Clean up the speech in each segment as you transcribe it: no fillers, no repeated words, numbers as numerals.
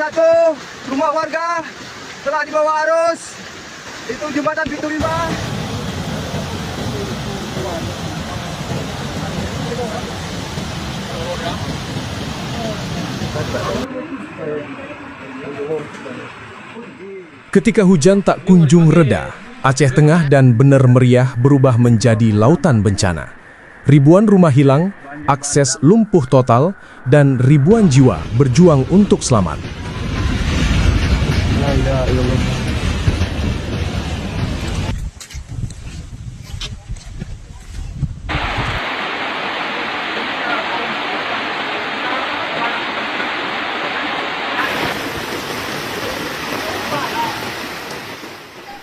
satu rumah warga telah dibawa arus. Itu jembatan Pintu Lima. Ketika hujan tak kunjung reda, Aceh Tengah dan Bener Meriah berubah menjadi lautan bencana. Ribuan rumah hilang, akses lumpuh total, dan ribuan jiwa berjuang untuk selamat.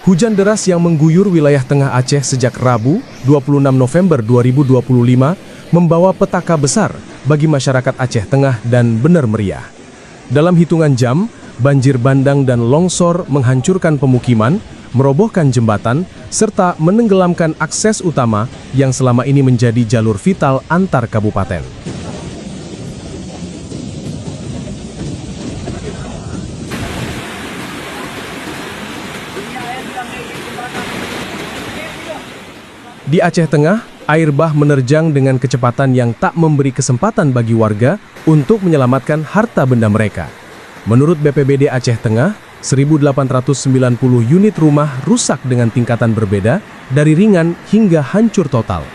Hujan deras yang mengguyur wilayah tengah Aceh sejak Rabu, 26 November 2025, membawa petaka besar bagi masyarakat Aceh Tengah dan Bener Meriah. Dalam hitungan jam, banjir bandang dan longsor menghancurkan pemukiman, merobohkan jembatan, serta menenggelamkan akses utama yang selama ini menjadi jalur vital antar kabupaten. Di Aceh Tengah, air bah menerjang dengan kecepatan yang tak memberi kesempatan bagi warga untuk menyelamatkan harta benda mereka. Menurut BPBD Aceh Tengah, 1.890 unit rumah rusak dengan tingkatan berbeda, dari ringan hingga hancur total.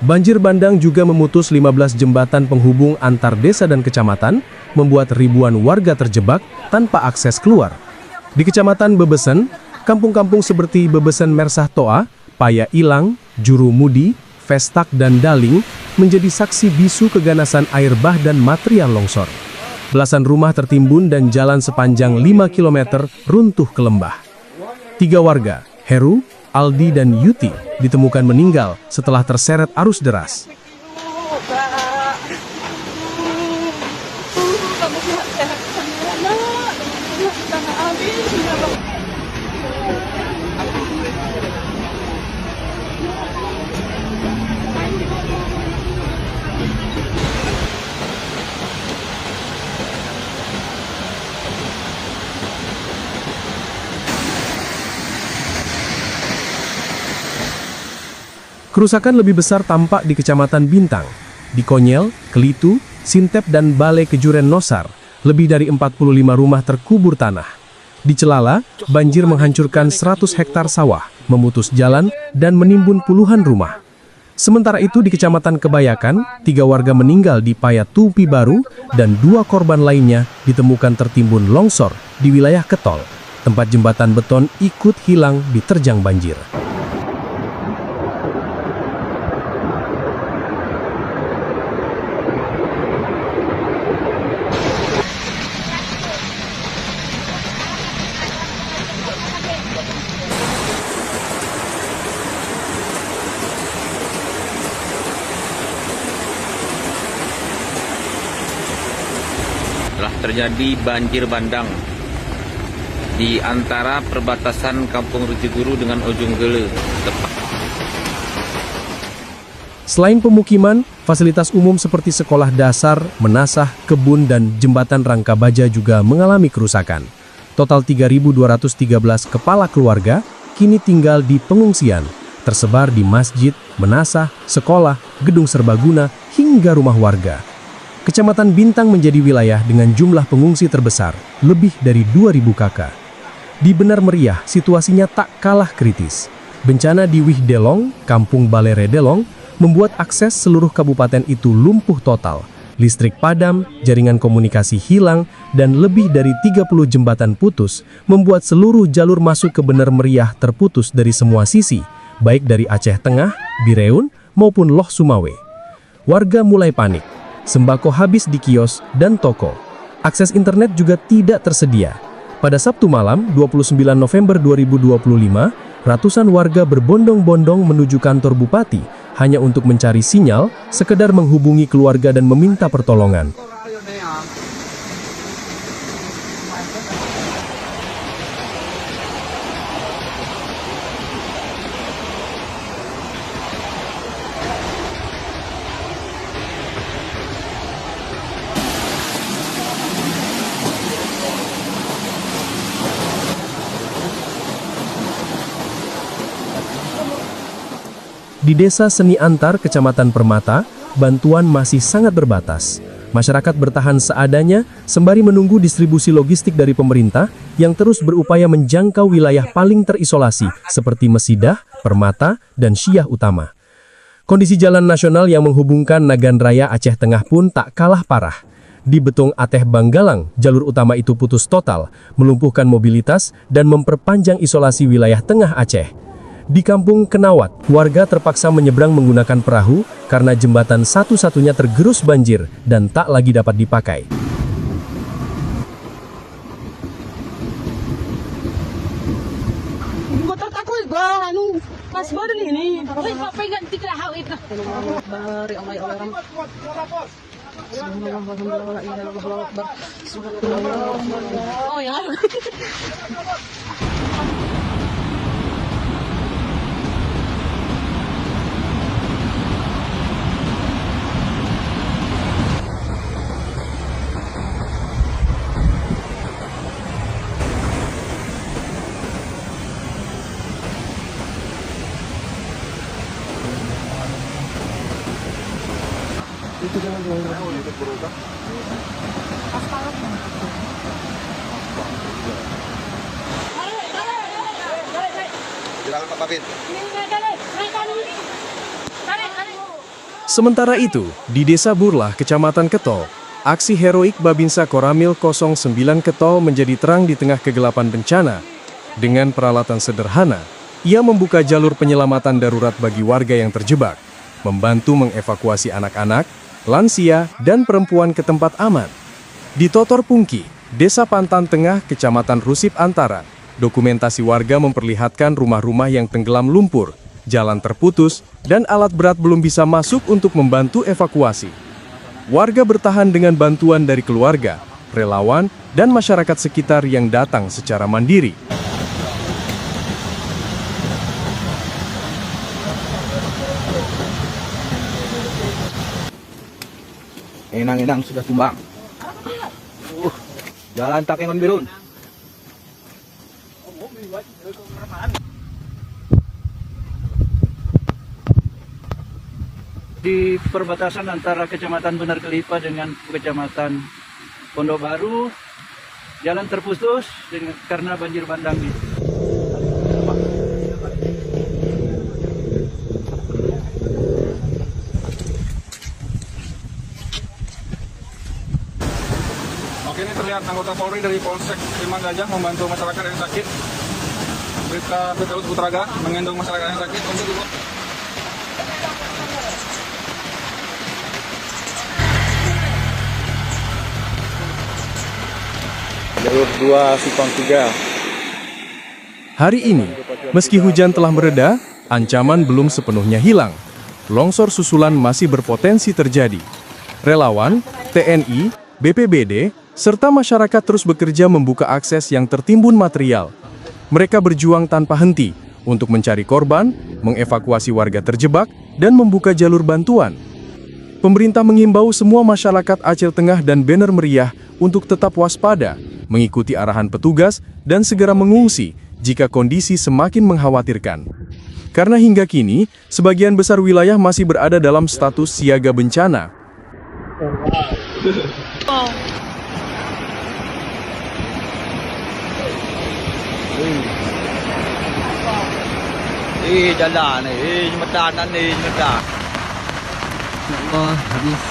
Banjir bandang juga memutus 15 jembatan penghubung antar desa dan kecamatan, membuat ribuan warga terjebak tanpa akses keluar. Di Kecamatan Bebesen, kampung-kampung seperti Bebesen Mersah Toa, Paya Ilang, Juru Mudi, Vestak, dan Daling menjadi saksi bisu keganasan air bah dan material longsor. Belasan rumah tertimbun dan jalan sepanjang 5 km runtuh ke lembah. 3 warga, Heru, Aldi, dan Yuti, ditemukan meninggal setelah terseret arus deras. Kerusakan lebih besar tampak di Kecamatan Bintang, di Konyel, Kelitu, Sintep, dan Balai Kejuren Nosar. Lebih dari 45 rumah terkubur tanah. Di Celala, banjir menghancurkan 100 hektar sawah, memutus jalan, dan menimbun puluhan rumah. Sementara itu di Kecamatan Kebayakan, 3 warga meninggal di Paya Tupi Baru, dan 2 korban lainnya ditemukan tertimbun longsor di wilayah Ketol. Tempat jembatan beton ikut hilang diterjang banjir. Telah terjadi banjir bandang di antara perbatasan Kampung Rejeguru dengan Ujung Gele. Selain pemukiman, fasilitas umum seperti sekolah dasar, menasah, kebun, dan jembatan rangka baja juga mengalami kerusakan. Total 3.213 kepala keluarga kini tinggal di pengungsian, tersebar di masjid, menasah, sekolah, gedung serbaguna, hingga rumah warga. Kecamatan Bintang menjadi wilayah dengan jumlah pengungsi terbesar, lebih dari 2.000 kakak. Di Bener Meriah, situasinya tak kalah kritis. Bencana di Wih Delong, Kampung Balere Delong, membuat akses seluruh kabupaten itu lumpuh total. Listrik padam, jaringan komunikasi hilang, dan lebih dari 30 jembatan putus, membuat seluruh jalur masuk ke Bener Meriah terputus dari semua sisi, baik dari Aceh Tengah, Bireun, maupun Loh Sumawe. Warga mulai panik. Sembako habis di kios dan toko. Akses internet juga tidak tersedia. Pada Sabtu malam, 29 November 2025, ratusan warga berbondong-bondong menuju kantor bupati hanya untuk mencari sinyal, sekedar menghubungi keluarga dan meminta pertolongan. Di Desa Seni Antar, Kecamatan Permata, bantuan masih sangat terbatas. Masyarakat bertahan seadanya sembari menunggu distribusi logistik dari pemerintah yang terus berupaya menjangkau wilayah paling terisolasi seperti Mesidah, Permata, dan Syiah Utama. Kondisi jalan nasional yang menghubungkan Nagan Raya Aceh Tengah pun tak kalah parah. Di Betung Ateh Banggalang, jalur utama itu putus total, melumpuhkan mobilitas dan memperpanjang isolasi wilayah tengah Aceh. Di Kampung Kenawat, warga terpaksa menyeberang menggunakan perahu karena jembatan satu-satunya tergerus banjir dan tak lagi dapat dipakai. Mas baru ini. Woi, apa yang tidak hal itu? Bari Allah ya Allah. Oh ya. Silakan Pak Kabit. Sementara itu, di Desa Burlah, Kecamatan Ketol, aksi heroik Babinsa Koramil 09 Ketol menjadi terang di tengah kegelapan bencana. Dengan peralatan sederhana, ia membuka jalur penyelamatan darurat bagi warga yang terjebak, membantu mengevakuasi anak-anak, lansia, dan perempuan ke tempat aman. Di Totor Pungki, Desa Pantan Tengah, Kecamatan Rusip Antara, dokumentasi warga memperlihatkan rumah-rumah yang tenggelam lumpur, jalan terputus, dan alat berat belum bisa masuk untuk membantu evakuasi. Warga bertahan dengan bantuan dari keluarga, relawan, dan masyarakat sekitar yang datang secara mandiri. Enang-enang sudah tumbang. Jalan Takengon Birun. Di perbatasan antara Kecamatan Benar Kelipa dengan Kecamatan Pondok Baru, jalan terputus karena banjir bandang ini. Oke, ini terlihat anggota Polri dari Polsek Limang Gajah membantu masyarakat yang sakit. Berita Betul Putraga menggendong masyarakat yang sakit untuk dibawa. Jalur 2 Sipang 3. Hari ini, meski hujan telah mereda, ancaman belum sepenuhnya hilang. Longsor susulan masih berpotensi terjadi. Relawan, TNI, BPBD, serta masyarakat terus bekerja membuka akses yang tertimbun material. Mereka berjuang tanpa henti untuk mencari korban, mengevakuasi warga terjebak, dan membuka jalur bantuan. Pemerintah mengimbau semua masyarakat Aceh Tengah dan Bener Meriah untuk tetap waspada, mengikuti arahan petugas, dan segera mengungsi jika kondisi semakin mengkhawatirkan. Karena hingga kini, sebagian besar wilayah masih berada dalam status siaga bencana. Jalan jembatan jembatan. Habis.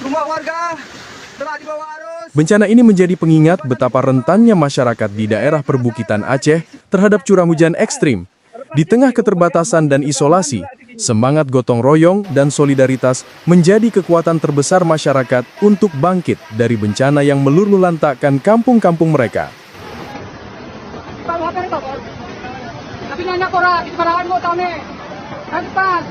Rumah warga telah dibawa arus. Bencana ini menjadi pengingat betapa rentannya masyarakat di daerah perbukitan Aceh terhadap curah hujan ekstrim. Di tengah keterbatasan dan isolasi, semangat gotong royong dan solidaritas menjadi kekuatan terbesar masyarakat untuk bangkit dari bencana yang meluluhlantakkan kampung-kampung mereka. Tapi nanya kora, di parangan mo tahu nih. Cepat.